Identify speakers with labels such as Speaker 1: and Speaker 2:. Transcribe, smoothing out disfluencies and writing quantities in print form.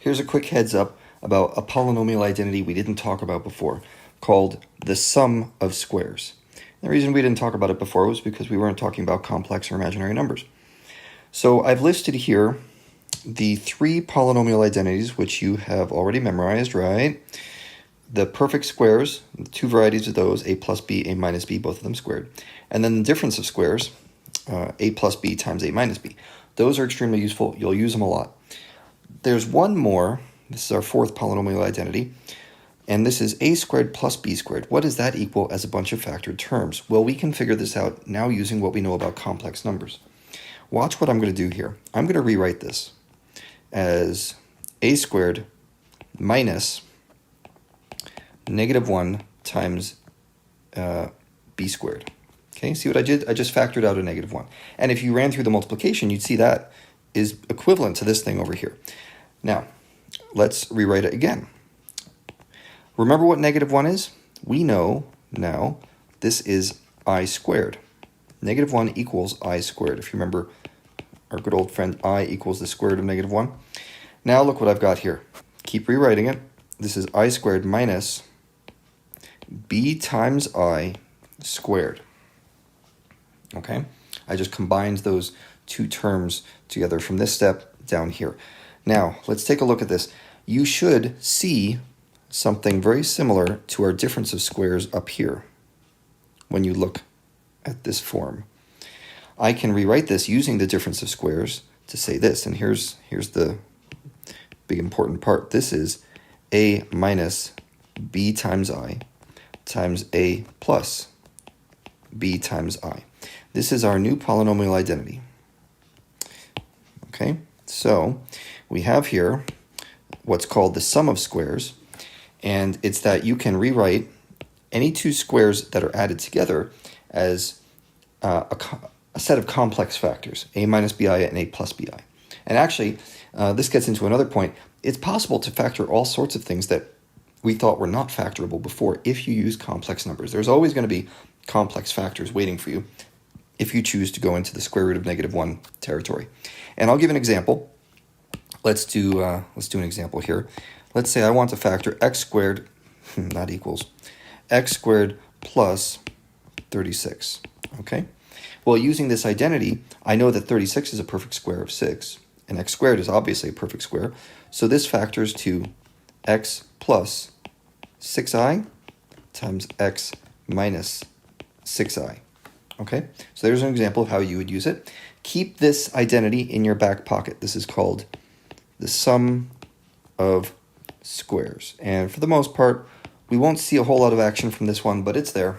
Speaker 1: here's a quick heads up about a polynomial identity we didn't talk about before, called the sum of squares. The reason we didn't talk about it before was because we weren't talking about complex or imaginary numbers. So I've listed here the three polynomial identities which you have already memorized, right? The perfect squares, two varieties of those, a plus b, a minus b, both of them squared. And then the difference of squares, a plus b times a minus b. Those are extremely useful. You'll use them a lot. There's one more. This is our fourth polynomial identity. And this is a squared plus b squared. What does that equal as a bunch of factored terms? Well, we can figure this out now using what we know about complex numbers. Watch what I'm going to do here. I'm going to rewrite this as a squared minus -1 times b squared. Okay, see what I did? I just factored out a -1. And if you ran through the multiplication, you'd see that is equivalent to this thing over here. Now, let's rewrite it again. Remember what -1 is? We know now this is I squared. -1 equals I squared. If you remember our good old friend I equals the square root of -1. Now look what I've got here. Keep rewriting it. This is I squared minus b times I squared. Okay? I just combined those two terms together from this step down here. Now, let's take a look at this. You should see something very similar to our difference of squares up here when you look at this form. I can rewrite this using the difference of squares to say this, and here's the big important part. This is a minus b times I times a plus b times I. This is our new polynomial identity. Okay, so we have here what's called the sum of squares, and it's that you can rewrite any two squares that are added together as a set of complex factors, a minus bi and a plus bi. And actually, this gets into another point. It's possible to factor all sorts of things that we thought were not factorable before if you use complex numbers. There's always going to be complex factors waiting for you if you choose to go into the square root of -1 territory. And I'll give an example. Let's do an example here. Let's say I want to factor x squared, not equals, x squared plus 36. Okay? Well, using this identity, I know that 36 is a perfect square of 6, and x squared is obviously a perfect square. So this factors to x plus 6i times x minus 6i. Okay? So there's an example of how you would use it. Keep this identity in your back pocket. This is called the sum of squares. And for the most part, we won't see a whole lot of action from this one, but it's there.